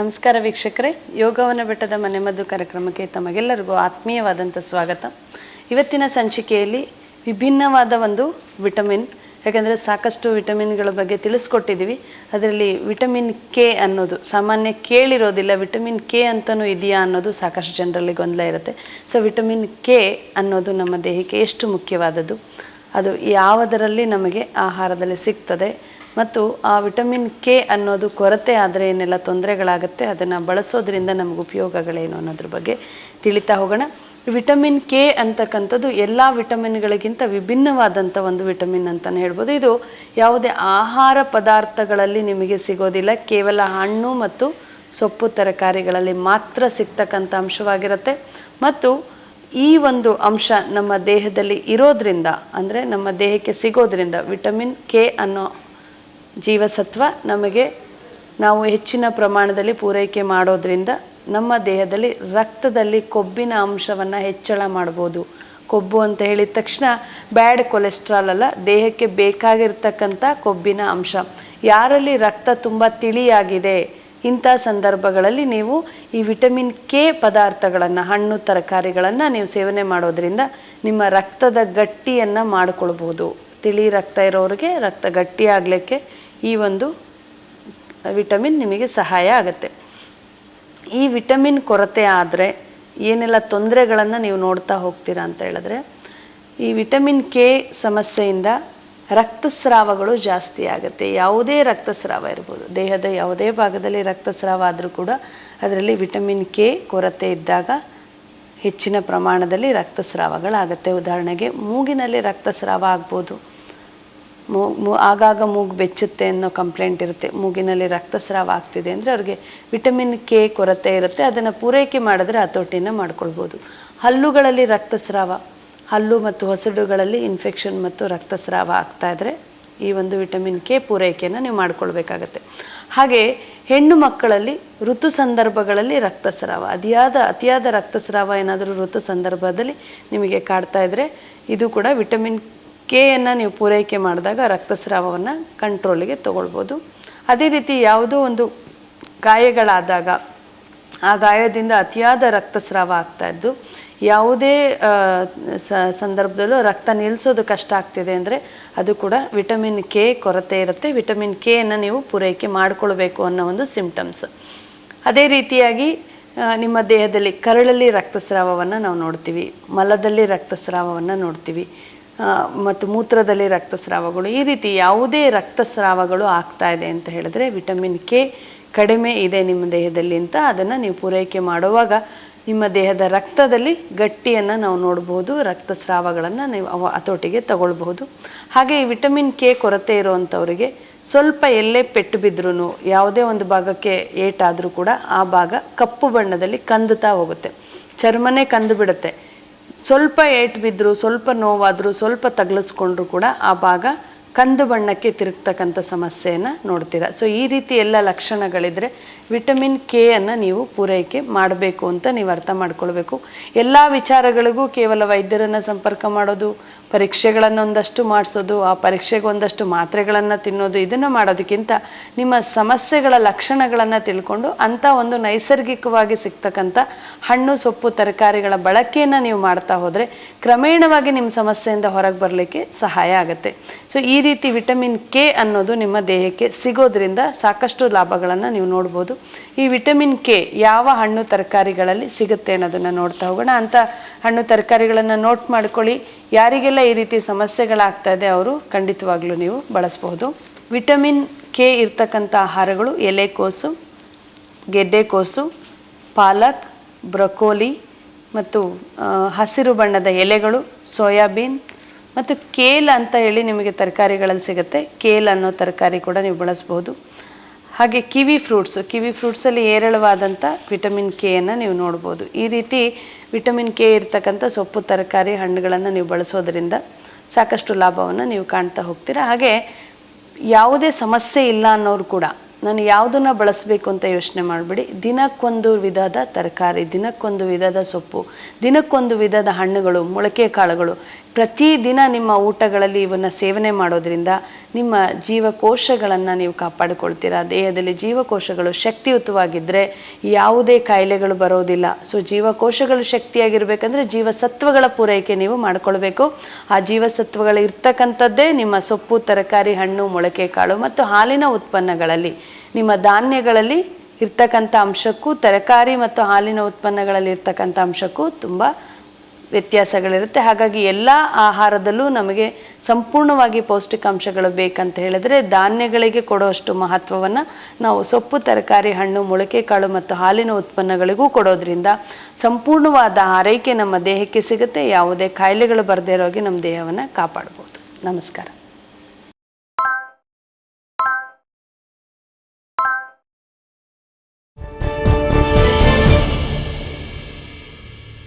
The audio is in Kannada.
ನಮಸ್ಕಾರ ವೀಕ್ಷಕರೇ, ಯೋಗವನ ಬೆಟ್ಟದ ಮನೆಮದ್ದು ಕಾರ್ಯಕ್ರಮಕ್ಕೆ ತಮಗೆಲ್ಲರಿಗೂ ಆತ್ಮೀಯವಾದಂಥ ಸ್ವಾಗತ. ಇವತ್ತಿನ ಸಂಚಿಕೆಯಲ್ಲಿ ವಿಭಿನ್ನವಾದ ಒಂದು ವಿಟಮಿನ್, ಯಾಕಂದರೆ ಸಾಕಷ್ಟು ವಿಟಮಿನ್ಗಳ ಬಗ್ಗೆ ತಿಳಿಸ್ಕೊಟ್ಟಿದ್ದೀವಿ. ಅದರಲ್ಲಿ ವಿಟಮಿನ್ ಕೆ ಅನ್ನೋದು ಸಾಮಾನ್ಯ ಕೇಳಿರೋದಿಲ್ಲ, ವಿಟಮಿನ್ ಕೆ ಅಂತಲೂ ಇದೆಯಾ ಅನ್ನೋದು ಸಾಕಷ್ಟು ಜನರಲ್ಲಿ ಗೊಂದಲ ಇರುತ್ತೆ. ಸೊ ವಿಟಮಿನ್ ಕೆ ಅನ್ನೋದು ನಮ್ಮ ದೇಹಕ್ಕೆ ಎಷ್ಟು ಮುಖ್ಯವಾದದ್ದು, ಅದು ಯಾವುದರಲ್ಲಿ ನಮಗೆ ಆಹಾರದಲ್ಲಿ ಸಿಗ್ತದೆ ಮತ್ತು ಆ ವಿಟಮಿನ್ ಕೆ ಅನ್ನೋದು ಕೊರತೆ ಆದರೆ ಏನೆಲ್ಲ ತೊಂದರೆಗಳಾಗುತ್ತೆ, ಅದನ್ನು ಬಳಸೋದ್ರಿಂದ ನಮಗೆ ಉಪಯೋಗಗಳೇನು ಅನ್ನೋದ್ರ ಬಗ್ಗೆ ತಿಳಿತಾ ಹೋಗೋಣ. ವಿಟಮಿನ್ ಕೆ ಅಂತಕ್ಕಂಥದ್ದು ಎಲ್ಲ ವಿಟಮಿನ್ಗಳಿಗಿಂತ ವಿಭಿನ್ನವಾದಂಥ ಒಂದು ವಿಟಮಿನ್ ಅಂತಲೇ ಹೇಳ್ಬೋದು. ಇದು ಯಾವುದೇ ಆಹಾರ ಪದಾರ್ಥಗಳಲ್ಲಿ ನಿಮಗೆ ಸಿಗೋದಿಲ್ಲ, ಕೇವಲ ಹಣ್ಣು ಮತ್ತು ಸೊಪ್ಪು ತರಕಾರಿಗಳಲ್ಲಿ ಮಾತ್ರ ಸಿಗ್ತಕ್ಕಂಥ ಅಂಶವಾಗಿರುತ್ತೆ. ಮತ್ತು ಈ ಒಂದು ಅಂಶ ನಮ್ಮ ದೇಹದಲ್ಲಿ ಇರೋದ್ರಿಂದ, ಅಂದರೆ ನಮ್ಮ ದೇಹಕ್ಕೆ ಸಿಗೋದ್ರಿಂದ, ವಿಟಮಿನ್ ಕೆ ಅನ್ನೋ ಜೀವಸತ್ವ ನಮಗೆ ನಾವು ಹೆಚ್ಚಿನ ಪ್ರಮಾಣದಲ್ಲಿ ಪೂರೈಕೆ ಮಾಡೋದ್ರಿಂದ ನಮ್ಮ ದೇಹದಲ್ಲಿ ರಕ್ತದಲ್ಲಿ ಕೊಬ್ಬಿನ ಅಂಶವನ್ನು ಹೆಚ್ಚಳ ಮಾಡ್ಬೋದು. ಕೊಬ್ಬು ಅಂತ ಹೇಳಿದ ತಕ್ಷಣ ಬ್ಯಾಡ್ ಕೊಲೆಸ್ಟ್ರಾಲ್ ಅಲ್ಲ, ದೇಹಕ್ಕೆ ಬೇಕಾಗಿರ್ತಕ್ಕಂಥ ಕೊಬ್ಬಿನ ಅಂಶ. ಯಾರಲ್ಲಿ ರಕ್ತ ತುಂಬ ತಿಳಿಯಾಗಿದೆ ಇಂಥ ಸಂದರ್ಭಗಳಲ್ಲಿ ನೀವು ಈ ವಿಟಮಿನ್ ಕೆ ಪದಾರ್ಥಗಳನ್ನು, ಹಣ್ಣು ತರಕಾರಿಗಳನ್ನು ನೀವು ಸೇವನೆ ಮಾಡೋದ್ರಿಂದ ನಿಮ್ಮ ರಕ್ತದ ಗಟ್ಟಿಯನ್ನು ಮಾಡಿಕೊಳ್ಬೋದು. ತಿಳಿ ರಕ್ತ ಇರೋರಿಗೆ ರಕ್ತ ಗಟ್ಟಿ ಆಗಲಿಕ್ಕೆ ಈ ಒಂದು ವಿಟಮಿನ್ ನಿಮಗೆ ಸಹಾಯ ಆಗುತ್ತೆ. ಈ ವಿಟಮಿನ್ ಕೊರತೆ ಆದರೆ ಏನೆಲ್ಲ ತೊಂದರೆಗಳನ್ನು ನೀವು ನೋಡ್ತಾ ಹೋಗ್ತೀರಾ ಅಂತ ಹೇಳಿದ್ರೆ, ಈ ವಿಟಮಿನ್ ಕೆ ಸಮಸ್ಯೆಯಿಂದ ರಕ್ತಸ್ರಾವಗಳು ಜಾಸ್ತಿ ಆಗುತ್ತೆ. ಯಾವುದೇ ರಕ್ತಸ್ರಾವ ಇರ್ಬೋದು, ದೇಹದ ಯಾವುದೇ ಭಾಗದಲ್ಲಿ ರಕ್ತಸ್ರಾವ ಆದರೂ ಕೂಡ ಅದರಲ್ಲಿ ವಿಟಮಿನ್ ಕೆ ಕೊರತೆ ಇದ್ದಾಗ ಹೆಚ್ಚಿನ ಪ್ರಮಾಣದಲ್ಲಿ ರಕ್ತಸ್ರಾವಗಳಾಗುತ್ತೆ. ಉದಾಹರಣೆಗೆ ಮೂಗಿನಲ್ಲಿ ರಕ್ತಸ್ರಾವ ಆಗ್ಬೋದು, ಆಗಾಗ ಮೂಗು ಬೆಚ್ಚುತ್ತೆ ಅನ್ನೋ ಕಂಪ್ಲೇಂಟ್ ಇರುತ್ತೆ. ಮೂಗಿನಲ್ಲಿ ರಕ್ತಸ್ರಾವ ಆಗ್ತಿದೆ ಅಂದರೆ ಅವ್ರಿಗೆ ವಿಟಮಿನ್ ಕೆ ಕೊರತೆ ಇರುತ್ತೆ. ಅದನ್ನು ಪೂರೈಕೆ ಮಾಡಿದ್ರೆ ಹತೋಟಿನ ಮಾಡ್ಕೊಳ್ಬೋದು. ಹಲ್ಲುಗಳಲ್ಲಿ ರಕ್ತಸ್ರಾವ, ಹಲ್ಲು ಮತ್ತು ಹೊಸಡುಗಳಲ್ಲಿ ಇನ್ಫೆಕ್ಷನ್ ಮತ್ತು ರಕ್ತಸ್ರಾವ ಆಗ್ತಾಯಿದ್ರೆ ಈ ಒಂದು ವಿಟಮಿನ್ ಕೆ ಪೂರೈಕೆಯನ್ನು ನೀವು ಮಾಡ್ಕೊಳ್ಬೇಕಾಗತ್ತೆ. ಹಾಗೆ ಹೆಣ್ಣು ಮಕ್ಕಳಲ್ಲಿ ಋತು ಸಂದರ್ಭಗಳಲ್ಲಿ ರಕ್ತಸ್ರಾವ, ಅತಿಯಾದ ರಕ್ತಸ್ರಾವ ಏನಾದರೂ ಋತು ಸಂದರ್ಭದಲ್ಲಿ ನಿಮಗೆ ಕಾಡ್ತಾ ಇದ್ದರೆ ಇದು ಕೂಡ ವಿಟಮಿನ್ ಕೆಯನ್ನು ನೀವು ಪೂರೈಕೆ ಮಾಡಿದಾಗ ರಕ್ತಸ್ರಾವವನ್ನು ಕಂಟ್ರೋಲಿಗೆ ತಗೊಳ್ಬೋದು. ಅದೇ ರೀತಿ ಯಾವುದೋ ಒಂದು ಗಾಯಗಳಾದಾಗ ಆ ಗಾಯದಿಂದ ಅತಿಯಾದ ರಕ್ತಸ್ರಾವ ಆಗ್ತಾಯಿದ್ದು ಯಾವುದೇ ಸಂದರ್ಭದಲ್ಲೂ ರಕ್ತ ನಿಲ್ಲಿಸೋದು ಕಷ್ಟ ಆಗ್ತಿದೆ ಅಂದರೆ ಅದು ಕೂಡ ವಿಟಮಿನ್ ಕೆ ಕೊರತೆ ಇರುತ್ತೆ. ವಿಟಮಿನ್ ಕೆಯನ್ನು ನೀವು ಪೂರೈಕೆ ಮಾಡಿಕೊಳ್ಬೇಕು ಅನ್ನೋ ಒಂದು ಸಿಂಪ್ಟಮ್ಸ್. ಅದೇ ರೀತಿಯಾಗಿ ನಿಮ್ಮ ದೇಹದಲ್ಲಿ ಕರಳಲ್ಲಿ ರಕ್ತಸ್ರಾವವನ್ನು ನಾವು ನೋಡ್ತೀವಿ, ಮಲದಲ್ಲಿ ರಕ್ತಸ್ರಾವವನ್ನು ನೋಡ್ತೀವಿ, ಮತ್ತು ಮೂತ್ರದಲ್ಲಿ ರಕ್ತಸ್ರಾವಗಳು. ಈ ರೀತಿ ಯಾವುದೇ ರಕ್ತಸ್ರಾವಗಳು ಆಗ್ತಾ ಇದೆ ಅಂತ ಹೇಳಿದ್ರೆ ವಿಟಮಿನ್ ಕೆ ಕಡಿಮೆ ಇದೆ ನಿಮ್ಮ ದೇಹದಲ್ಲಿ ಅಂತ ಅದನ್ನು ನೀವು ಪೂರೈಕೆ ಮಾಡುವಾಗ ನಿಮ್ಮ ದೇಹದ ರಕ್ತದಲ್ಲಿ ಗಟ್ಟಿಯನ್ನು ನಾವು ನೋಡ್ಬೋದು, ರಕ್ತಸ್ರಾವಗಳನ್ನು ನೀವು ಹತೋಟಿಗೆ ತಗೊಳ್ಬಹುದು. ಹಾಗೆ ಈ ವಿಟಮಿನ್ ಕೆ ಕೊರತೆ ಇರುವಂಥವರಿಗೆ ಸ್ವಲ್ಪ ಎಲ್ಲೇ ಪೆಟ್ಟು ಬಿದ್ದರೂ, ಯಾವುದೇ ಒಂದು ಭಾಗಕ್ಕೆ ಏಟಾದರೂ ಕೂಡ ಆ ಭಾಗ ಕಪ್ಪು ಬಣ್ಣದಲ್ಲಿ ಕಂದುತ್ತಾ ಹೋಗುತ್ತೆ, ಚರ್ಮನೇ ಕಂದು ಬಿಡುತ್ತೆ. ಸ್ವಲ್ಪ ಏಟು ಬಿದ್ದರೂ, ಸ್ವಲ್ಪ ನೋವಾದರೂ, ಸ್ವಲ್ಪ ತಗಲಿಸ್ಕೊಂಡ್ರೂ ಕೂಡ ಆ ಭಾಗ ಕಂದು ಬಣ್ಣಕ್ಕೆ ತಿರುಗ್ತಕ್ಕಂಥ ಸಮಸ್ಯೆಯನ್ನು ನೋಡ್ತೀರಾ. ಸೊ ಈ ರೀತಿ ಎಲ್ಲ ಲಕ್ಷಣಗಳಿದ್ರೆ ವಿಟಮಿನ್ ಕೆ ಅನ್ನು ನೀವು ಪೂರೈಕೆ ಮಾಡಬೇಕು ಅಂತ ನೀವು ಅರ್ಥ ಮಾಡ್ಕೊಳ್ಬೇಕು. ಎಲ್ಲ ವಿಚಾರಗಳಿಗೂ ಕೇವಲ ವೈದ್ಯರನ್ನು ಸಂಪರ್ಕ ಮಾಡೋದು, ಪರೀಕ್ಷೆಗಳನ್ನು ಒಂದಷ್ಟು ಮಾಡಿಸೋದು, ಆ ಪರೀಕ್ಷೆಗೆ ಒಂದಷ್ಟು ಮಾತ್ರೆಗಳನ್ನು ತಿನ್ನೋದು, ಇದನ್ನು ಮಾಡೋದಕ್ಕಿಂತ ನಿಮ್ಮ ಸಮಸ್ಯೆಗಳ ಲಕ್ಷಣಗಳನ್ನು ತಿಳ್ಕೊಂಡು ಅಂಥ ಒಂದು ನೈಸರ್ಗಿಕವಾಗಿ ಸಿಗ್ತಕ್ಕಂಥ ಹಣ್ಣು ಸೊಪ್ಪು ತರಕಾರಿಗಳ ಬಳಕೆಯನ್ನು ನೀವು ಮಾಡ್ತಾ ಹೋದರೆ ಕ್ರಮೇಣವಾಗಿ ನಿಮ್ಮ ಸಮಸ್ಯೆಯಿಂದ ಹೊರಗೆ ಬರಲಿಕ್ಕೆ ಸಹಾಯ ಆಗುತ್ತೆ. ಸೊ ಈ ರೀತಿ ವಿಟಮಿನ್ ಕೆ ಅನ್ನೋದು ನಿಮ್ಮ ದೇಹಕ್ಕೆ ಸಿಗೋದ್ರಿಂದ ಸಾಕಷ್ಟು ಲಾಭಗಳನ್ನು ನೀವು ನೋಡ್ಬೋದು. ಈ ವಿಟಮಿನ್ ಕೆ ಯಾವ ಹಣ್ಣು ತರಕಾರಿಗಳಲ್ಲಿ ಸಿಗುತ್ತೆ ಅನ್ನೋದನ್ನು ನೋಡ್ತಾ ಹೋಗೋಣ. ಅಂಥ ಹಣ್ಣು ತರಕಾರಿಗಳನ್ನು ನೋಟ್ ಮಾಡ್ಕೊಳ್ಳಿ. ಯಾರಿಗೆಲ್ಲ ಈ ರೀತಿ ಸಮಸ್ಯೆಗಳಾಗ್ತಾ ಇದೆ ಅವರು ಖಂಡಿತವಾಗ್ಲೂ ನೀವು ಬಳಸ್ಬೋದು. ವಿಟಮಿನ್ ಕೆ ಇರ್ತಕ್ಕಂಥ ಆಹಾರಗಳು ಎಲೆಕೋಸು, ಗೆಡ್ಡೆಕೋಸು, ಪಾಲಕ್, ಬ್ರೊಕೋಲಿ ಮತ್ತು ಹಸಿರು ಬಣ್ಣದ ಎಲೆಗಳು, ಸೋಯಾಬೀನ್ ಮತ್ತು ಕೇಲ್ ಅಂತ ಹೇಳಿ ನಿಮಗೆ ತರಕಾರಿಗಳಲ್ಲಿ ಸಿಗುತ್ತೆ. ಕೇಲ್ ಅನ್ನೋ ತರಕಾರಿ ಕೂಡ ನೀವು ಬಳಸ್ಬೋದು. ಹಾಗೆ ಕಿವಿ ಫ್ರೂಟ್ಸಲ್ಲಿ ಹೇರಳವಾದಂಥ ವಿಟಮಿನ್ ಕೆಯನ್ನು ನೀವು ನೋಡ್ಬೋದು. ಈ ರೀತಿ ವಿಟಮಿನ್ ಕೆ ಇರ್ತಕ್ಕಂಥ ಸೊಪ್ಪು ತರಕಾರಿ ಹಣ್ಣುಗಳನ್ನು ನೀವು ಬಳಸೋದ್ರಿಂದ ಸಾಕಷ್ಟು ಲಾಭವನ್ನು ನೀವು ಕಾಣ್ತಾ ಹೋಗ್ತೀರಾ. ಹಾಗೆ ಯಾವುದೇ ಸಮಸ್ಯೆ ಇಲ್ಲ ಅನ್ನೋರು ಕೂಡ ನಾನು ಯಾವುದನ್ನು ಬಳಸಬೇಕು ಅಂತ ಯೋಚನೆ ಮಾಡಿಬಿಡಿ. ದಿನಕ್ಕೊಂದು ವಿಧದ ತರಕಾರಿ, ದಿನಕ್ಕೊಂದು ವಿಧದ ಸೊಪ್ಪು, ದಿನಕ್ಕೊಂದು ವಿಧದ ಹಣ್ಣುಗಳು, ಮೊಳಕೆ ಕಾಳುಗಳು ಪ್ರತಿದಿನ ನಿಮ್ಮ ಊಟಗಳಲ್ಲಿ ಇವನ್ನು ಸೇವನೆ ಮಾಡೋದ್ರಿಂದ ನಿಮ್ಮ ಜೀವಕೋಶಗಳನ್ನು ನೀವು ಕಾಪಾಡಿಕೊಳ್ತೀರಾ. ದೇಹದಲ್ಲಿ ಜೀವಕೋಶಗಳು ಶಕ್ತಿಯುತವಾಗಿದ್ದರೆ ಯಾವುದೇ ಕಾಯಿಲೆಗಳು ಬರೋದಿಲ್ಲ. ಸೊ ಜೀವಕೋಶಗಳು ಶಕ್ತಿಯಾಗಿರಬೇಕಂದ್ರೆ ಜೀವಸತ್ವಗಳ ಪೂರೈಕೆ ನೀವು ಮಾಡಿಕೊಳ್ಬೇಕು. ಆ ಜೀವಸತ್ವಗಳು ಇರ್ತಕ್ಕಂಥದ್ದೇ ನಿಮ್ಮ ಸೊಪ್ಪು, ತರಕಾರಿ, ಹಣ್ಣು, ಮೊಳಕೆ ಕಾಳು ಮತ್ತು ಹಾಲಿನ ಉತ್ಪನ್ನಗಳಲ್ಲಿ. ನಿಮ್ಮ ಧಾನ್ಯಗಳಲ್ಲಿ ಇರ್ತಕ್ಕಂಥ ಅಂಶಕ್ಕೂ ತರಕಾರಿ ಮತ್ತು ಹಾಲಿನ ಉತ್ಪನ್ನಗಳಲ್ಲಿ ಇರ್ತಕ್ಕಂಥ ಅಂಶಕ್ಕೂ ತುಂಬ ವ್ಯತ್ಯಾಸಗಳಿರುತ್ತೆ. ಹಾಗಾಗಿ ಎಲ್ಲ ಆಹಾರದಲ್ಲೂ ನಮಗೆ ಸಂಪೂರ್ಣವಾಗಿ ಪೌಷ್ಟಿಕಾಂಶಗಳು ಬೇಕಂತ ಹೇಳಿದ್ರೆ ಧಾನ್ಯಗಳಿಗೆ ಕೊಡುವಷ್ಟು ಮಹತ್ವವನ್ನು ನಾವು ಸೊಪ್ಪು, ತರಕಾರಿ, ಹಣ್ಣು, ಮೊಳಕೆ ಕಾಳು ಮತ್ತು ಹಾಲಿನ ಉತ್ಪನ್ನಗಳಿಗೂ ಕೊಡೋದ್ರಿಂದ ಸಂಪೂರ್ಣವಾದ ಆರೈಕೆ ನಮ್ಮ ದೇಹಕ್ಕೆ ಸಿಗುತ್ತೆ. ಯಾವುದೇ ಕಾಯಿಲೆಗಳು ಬರದೇ ಇರೋ ಹಾಗೆ ನಮ್ಮ ದೇಹವನ್ನು ಕಾಪಾಡ್ಬೋದು. ನಮಸ್ಕಾರ.